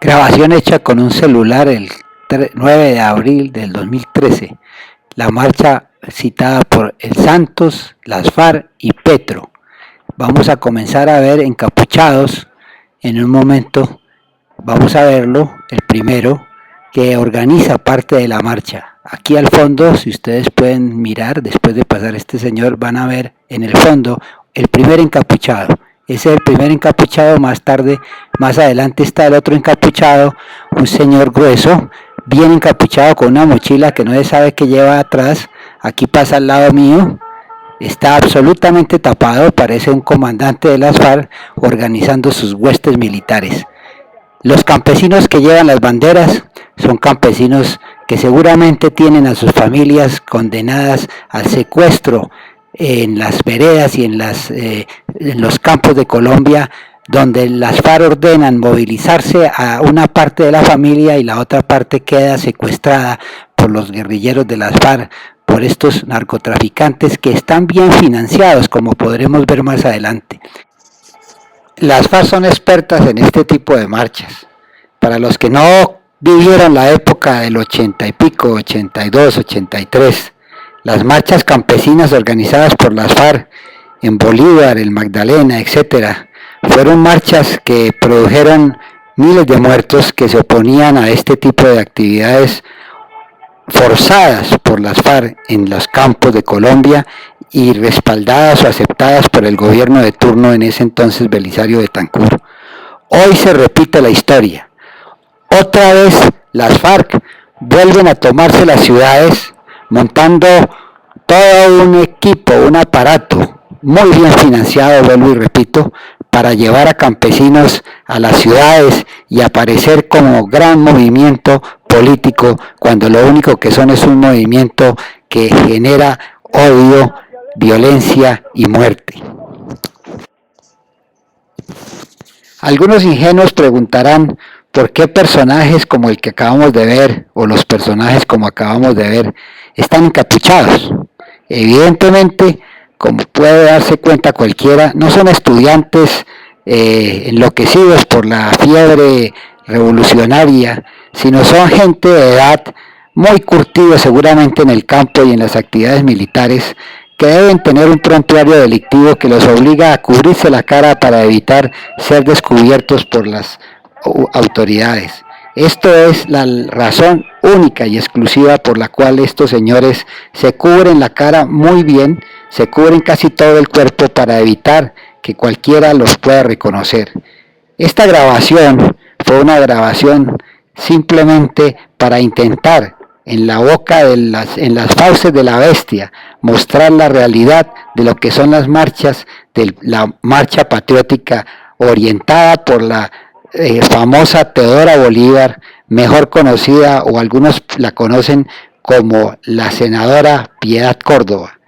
Grabación hecha con un celular el 9 de abril del 2013. La marcha citada por El Santos, las FARC y Petro. Vamos a comenzar a ver encapuchados en un momento. Vamos a verlo, el primero, que organiza parte de la marcha. Aquí al fondo, si ustedes pueden mirar, después de pasar este señor, van a ver en el fondo el primer encapuchado. Ese es el primer encapuchado. Más tarde, más adelante está el otro encapuchado, un señor grueso, bien encapuchado con una mochila que no se sabe qué lleva atrás. Aquí pasa al lado mío, está absolutamente tapado, parece un comandante de las FARC organizando sus huestes militares. Los campesinos que llevan las banderas son campesinos que seguramente tienen a sus familias condenadas al secuestro en las veredas y en los campos de Colombia, donde las FARC ordenan movilizarse a una parte de la familia y la otra parte queda secuestrada por los guerrilleros de las FARC, por estos narcotraficantes que están bien financiados, como podremos ver más adelante. Las FARC son expertas en este tipo de marchas. Para los que no vivieron la época del 80 y pico, 82, 83, las marchas campesinas organizadas por las FARC en Bolívar, el Magdalena, etcétera, fueron marchas que produjeron miles de muertos que se oponían a este tipo de actividades forzadas por las FARC en los campos de Colombia y respaldadas o aceptadas por el gobierno de turno en ese entonces, Belisario Betancur. Hoy se repite la historia. Otra vez las FARC vuelven a tomarse las ciudades montando todo un equipo, un aparato muy bien financiado, vuelvo y repito, para llevar a campesinos a las ciudades y aparecer como gran movimiento político, cuando lo único que son es un movimiento que genera odio, violencia y muerte. Algunos ingenuos preguntarán por qué personajes como el que acabamos de ver, o los personajes como acabamos de ver, están encapuchados. Evidentemente, como puede darse cuenta cualquiera, no son estudiantes enloquecidos por la fiebre revolucionaria, sino son gente de edad muy curtidos seguramente en el campo y en las actividades militares, que deben tener un prontuario delictivo que los obliga a cubrirse la cara para evitar ser descubiertos por las autoridades. Esto es la razón única y exclusiva por la cual estos señores se cubren la cara muy bien, se cubren casi todo el cuerpo para evitar que cualquiera los pueda reconocer. Esta grabación fue una grabación simplemente para intentar en la boca en las fauces de la bestia mostrar la realidad de lo que son las marchas, de la marcha patriótica orientada por la famosa Teodora Bolívar, mejor conocida, o algunos la conocen como la senadora Piedad Córdoba.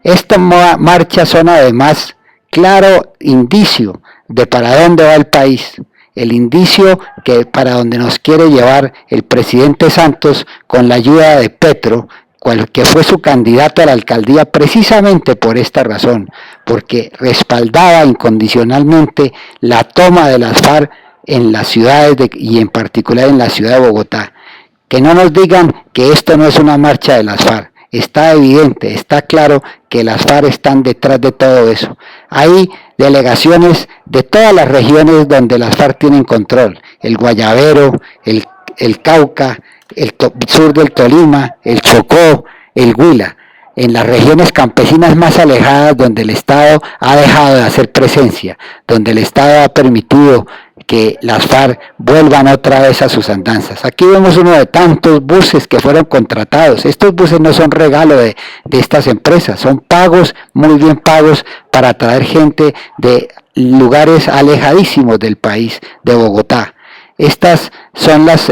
Estas marchas son además claro indicio de para dónde va el país, el indicio que para donde nos quiere llevar el presidente Santos con la ayuda de Petro, que fue su candidato a la alcaldía precisamente por esta razón, porque respaldaba incondicionalmente la toma de las FARC en las ciudades y en particular en la ciudad de Bogotá. Que no nos digan que esto no es una marcha de las FARC. Está evidente, está claro que las FARC están detrás de todo eso. Hay delegaciones de todas las regiones donde las FARC tienen control. El Guayabero, el Cauca, el sur del Tolima, el Chocó, el Huila. En las regiones campesinas más alejadas, donde el Estado ha dejado de hacer presencia, donde el Estado ha permitido que las FARC vuelvan otra vez a sus andanzas. Aquí vemos uno de tantos buses que fueron contratados. Estos buses no son regalo de estas empresas, son pagos, muy bien pagos, para traer gente de lugares alejadísimos del país, de Bogotá. Estas son las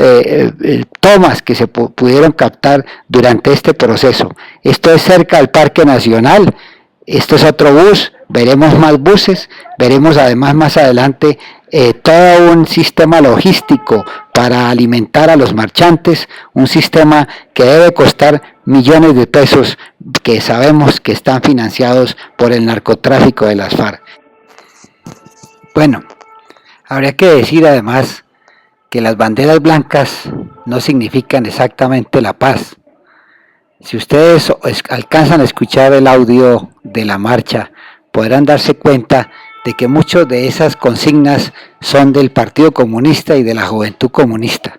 tomas que se pudieron captar durante este proceso. Esto es cerca del Parque Nacional. Esto es otro bus. Veremos más buses. Veremos además más adelante todo un sistema logístico para alimentar a los marchantes. Un sistema que debe costar millones de pesos, que sabemos que están financiados por el narcotráfico de las FARC. Bueno, habría que decir además que las banderas blancas no significan exactamente la paz. Si ustedes alcanzan a escuchar el audio de la marcha, podrán darse cuenta de que muchas de esas consignas son del Partido Comunista y de la Juventud Comunista.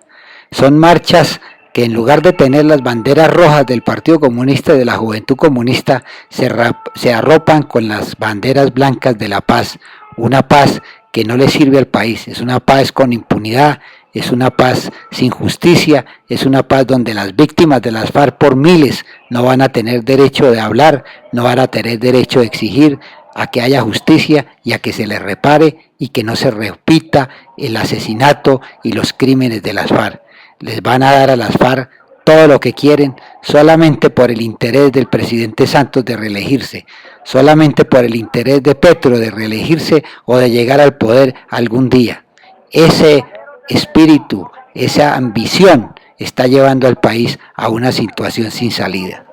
Son marchas que en lugar de tener las banderas rojas del Partido Comunista y de la Juventud Comunista, se arropan con las banderas blancas de la paz. Una paz que no le sirve al país, es una paz con impunidad, es una paz sin justicia, es una paz donde las víctimas de las FARC por miles no van a tener derecho de hablar, no van a tener derecho de exigir a que haya justicia y a que se les repare y que no se repita el asesinato y los crímenes de las FARC. Les van a dar a las FARC todo lo que quieren solamente por el interés del presidente Santos de reelegirse, solamente por el interés de Petro de reelegirse o de llegar al poder algún día. Ese espíritu, esa ambición está llevando al país a una situación sin salida.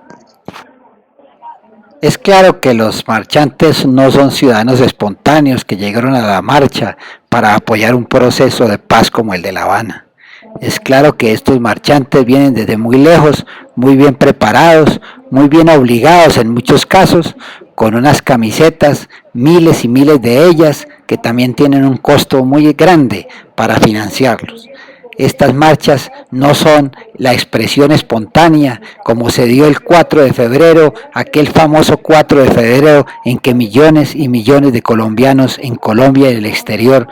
Es claro que los marchantes no son ciudadanos espontáneos que llegaron a la marcha para apoyar un proceso de paz como el de La Habana. Es claro que estos marchantes vienen desde muy lejos, muy bien preparados, muy bien obligados en muchos casos, con unas camisetas, miles y miles de ellas, que también tienen un costo muy grande para financiarlos. Estas marchas no son la expresión espontánea como se dio el 4 de febrero, aquel famoso 4 de febrero en que millones y millones de colombianos en Colombia y en el exterior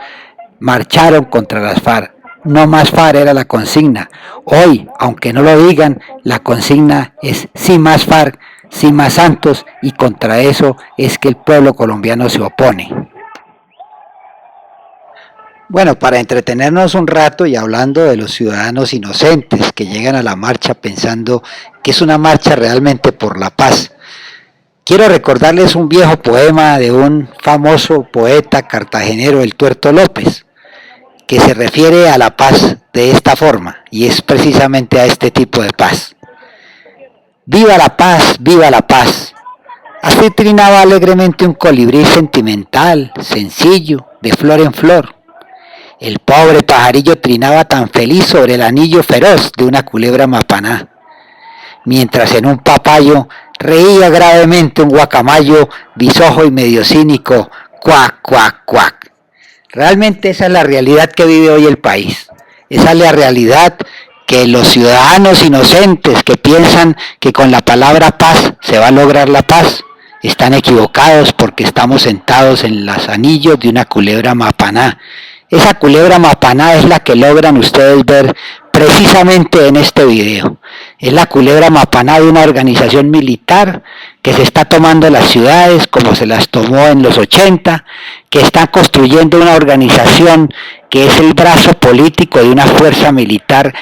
marcharon contra las FARC. No más FARC era la consigna. Hoy, aunque no lo digan, la consigna es sí más FARC, sí más Santos, y contra eso es que el pueblo colombiano se opone. Bueno, para entretenernos un rato y hablando de los ciudadanos inocentes que llegan a la marcha pensando que es una marcha realmente por la paz, quiero recordarles un viejo poema de un famoso poeta cartagenero, el Tuerto López, que se refiere a la paz de esta forma, y es precisamente a este tipo de paz. ¡Viva la paz, viva la paz! Así trinaba alegremente un colibrí sentimental, sencillo, de flor en flor. El pobre pajarillo trinaba tan feliz sobre el anillo feroz de una culebra mapaná, mientras en un papayo reía gravemente un guacamayo bisojo y medio cínico, cuac, cuac, cuac. Realmente esa es la realidad que vive hoy el país. Esa es la realidad que los ciudadanos inocentes que piensan que con la palabra paz se va a lograr la paz, están equivocados porque estamos sentados en los anillos de una culebra mapaná. Esa culebra mapaná es la que logran ustedes ver precisamente en este video. Es la culebra mapaná de una organización militar que se está tomando las ciudades como se las tomó en los 80, que está construyendo una organización que es el brazo político de una fuerza militar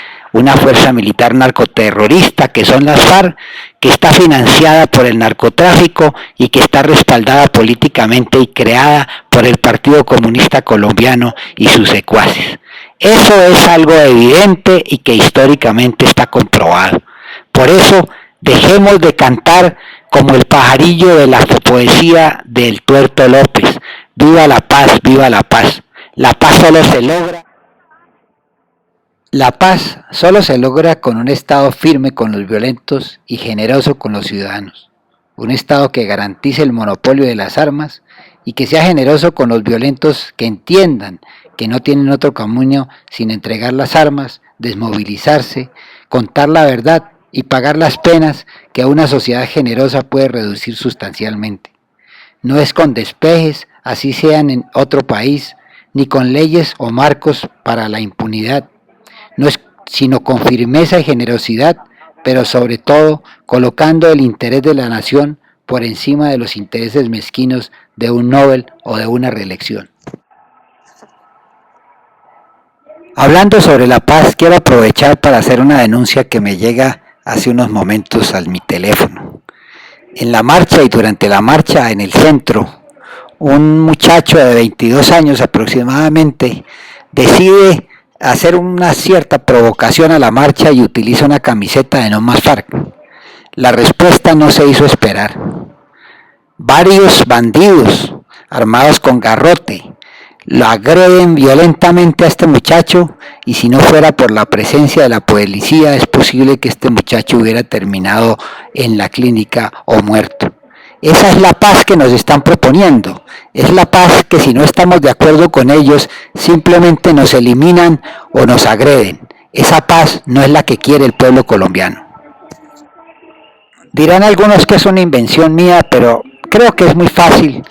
narcoterrorista que son las FARC, que está financiada por el narcotráfico y que está respaldada políticamente y creada por el Partido Comunista Colombiano y sus secuaces. Eso es algo evidente y que históricamente está comprobado. Por eso, dejemos de cantar como el pajarillo de la poesía del Tuerto López. ¡Viva la paz, viva la paz! La paz solo se logra. La paz solo se logra con un Estado firme con los violentos y generoso con los ciudadanos. Un Estado que garantice el monopolio de las armas y que sea generoso con los violentos, que entiendan que no tienen otro camino sin entregar las armas, desmovilizarse, contar la verdad y pagar las penas que una sociedad generosa puede reducir sustancialmente. No es con despejes, así sean en otro país, ni con leyes o marcos para la impunidad. No es sino con firmeza y generosidad, pero sobre todo colocando el interés de la nación por encima de los intereses mezquinos de un Nobel o de una reelección. Hablando sobre la paz, quiero aprovechar para hacer una denuncia que me llega hace unos momentos a mi teléfono. En la marcha y durante la marcha en el centro, un muchacho de 22 años aproximadamente decide hacer una cierta provocación a la marcha y utiliza una camiseta de No Más FARC. La respuesta no se hizo esperar. Varios bandidos armados con garrote lo agreden violentamente a este muchacho, y si no fuera por la presencia de la policía es posible que este muchacho hubiera terminado en la clínica o muerto. Esa es la paz que nos están proponiendo. Es la paz que, si no estamos de acuerdo con ellos, simplemente nos eliminan o nos agreden. Esa paz no es la que quiere el pueblo colombiano. Dirán algunos que es una invención mía, pero creo que es muy fácil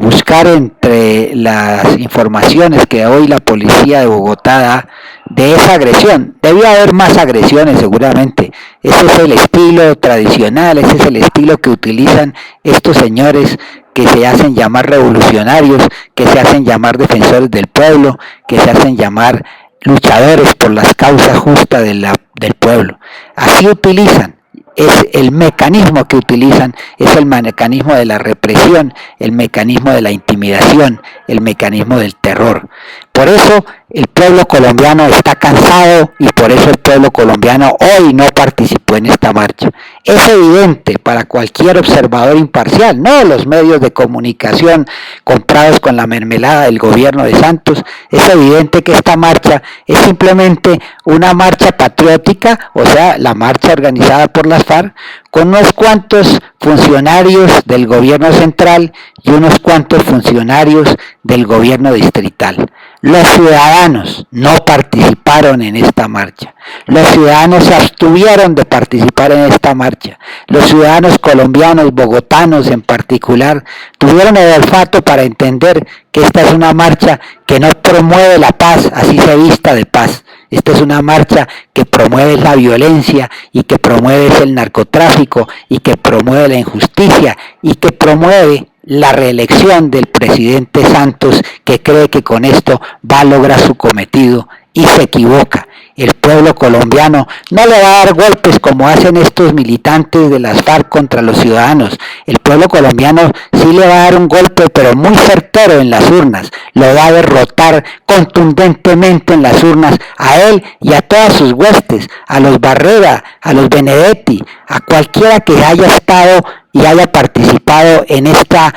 buscar entre las informaciones que hoy la policía de Bogotá da de esa agresión. Debía haber más agresiones seguramente. Ese es el estilo tradicional, ese es el estilo que utilizan estos señores que se hacen llamar revolucionarios, que se hacen llamar defensores del pueblo, que se hacen llamar luchadores por las causas justas del pueblo. Así utilizan. Es el mecanismo que utilizan, es el mecanismo de la represión, el mecanismo de la intimidación, el mecanismo del terror. Por eso el pueblo colombiano está cansado y por eso el pueblo colombiano hoy no participó en esta marcha. Es evidente para cualquier observador imparcial, no los medios de comunicación comprados con la mermelada del gobierno de Santos, es evidente que esta marcha es simplemente una marcha patriótica, o sea, la marcha organizada por las FARC, con unos cuantos funcionarios del gobierno central y unos cuantos funcionarios del gobierno distrital. Los ciudadanos no participaron en esta marcha. Los ciudadanos se abstuvieron de participar en esta marcha. Los ciudadanos colombianos, bogotanos en particular, tuvieron el olfato para entender que esta es una marcha que no promueve la paz, así se vista de paz. Esta es una marcha que promueve la violencia y que promueve el narcotráfico y que promueve la injusticia y que promueve la reelección del presidente Santos, que cree que con esto va a lograr su cometido y se equivoca. El pueblo colombiano no le va a dar golpes como hacen estos militantes de las FARC contra los ciudadanos. El pueblo colombiano sí le va a dar un golpe, pero muy certero en las urnas. Lo va a derrotar contundentemente en las urnas a él y a todas sus huestes, a los Barrera, a los Benedetti, a cualquiera que haya estado y haya participado en esta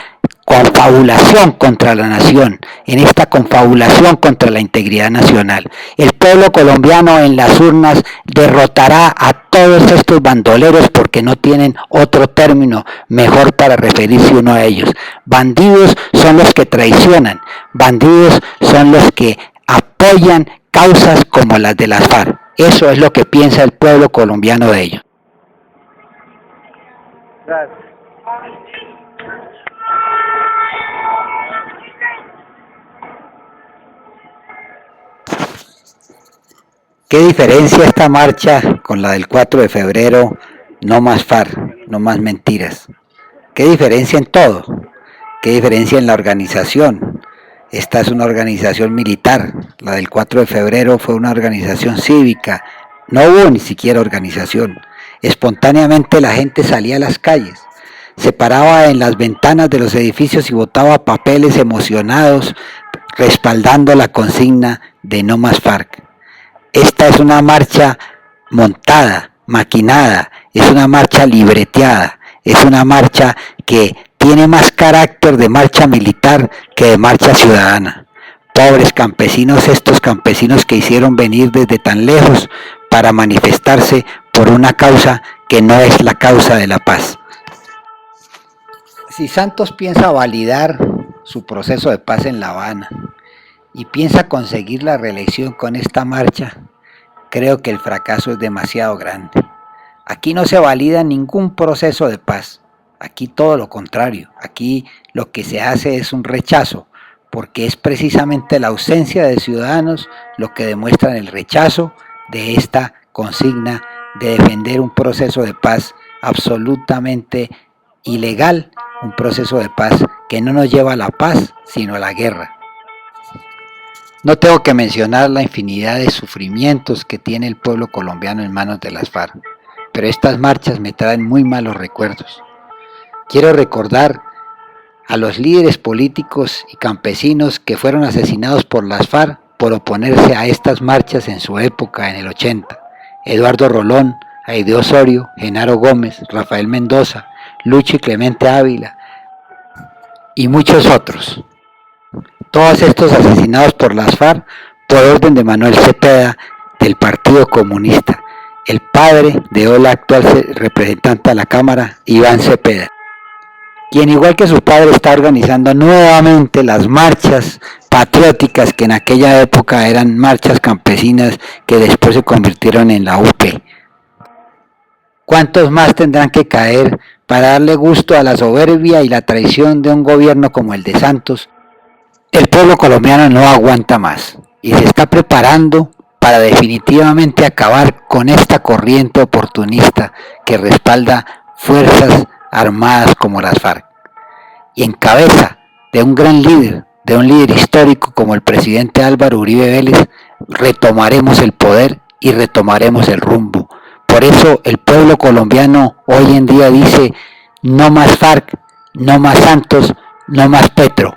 confabulación contra la nación, en esta confabulación contra la integridad nacional. El pueblo colombiano en las urnas derrotará a todos estos bandoleros, porque no tienen otro término mejor para referirse uno a ellos. Bandidos son los que traicionan, bandidos son los que apoyan causas como las de las FARC. Eso es lo que piensa el pueblo colombiano de ellos. Gracias. ¿Qué diferencia esta marcha con la del 4 de febrero? No más FARC, no más mentiras. ¿Qué diferencia en todo? ¿Qué diferencia en la organización? Esta es una organización militar. La del 4 de febrero fue una organización cívica. No hubo ni siquiera organización. Espontáneamente la gente salía a las calles. Se paraba en las ventanas de los edificios y botaba papeles emocionados, respaldando la consigna de no más FARC. Esta es una marcha montada, maquinada, es una marcha libreteada, es una marcha que tiene más carácter de marcha militar que de marcha ciudadana. Pobres campesinos, estos campesinos que hicieron venir desde tan lejos para manifestarse por una causa que no es la causa de la paz. Si Santos piensa validar su proceso de paz en La Habana y piensa conseguir la reelección con esta marcha, creo que el fracaso es demasiado grande. Aquí no se valida ningún proceso de paz, aquí todo lo contrario, aquí lo que se hace es un rechazo, porque es precisamente la ausencia de ciudadanos lo que demuestra el rechazo de esta consigna de defender un proceso de paz absolutamente ilegal, un proceso de paz que no nos lleva a la paz, sino a la guerra. No tengo que mencionar la infinidad de sufrimientos que tiene el pueblo colombiano en manos de las FARC, pero estas marchas me traen muy malos recuerdos. Quiero recordar a los líderes políticos y campesinos que fueron asesinados por las FARC por oponerse a estas marchas en su época, en el 80. Eduardo Rolón, Aide Osorio, Genaro Gómez, Rafael Mendoza, Lucho y Clemente Ávila y muchos otros. Todos estos asesinados por las FARC por orden de Manuel Cepeda del Partido Comunista, el padre de hoy la actual representante a la Cámara, Iván Cepeda, quien igual que su padre está organizando nuevamente las marchas patrióticas que en aquella época eran marchas campesinas que después se convirtieron en la UP. ¿Cuántos más tendrán que caer para darle gusto a la soberbia y la traición de un gobierno como el de Santos? El pueblo colombiano no aguanta más y se está preparando para definitivamente acabar con esta corriente oportunista que respalda fuerzas armadas como las FARC y en cabeza de un gran líder, de un líder histórico como el presidente Álvaro Uribe Vélez, retomaremos el poder y retomaremos el rumbo. Por eso el pueblo colombiano hoy en día dice: no más FARC, no más Santos, no más Petro.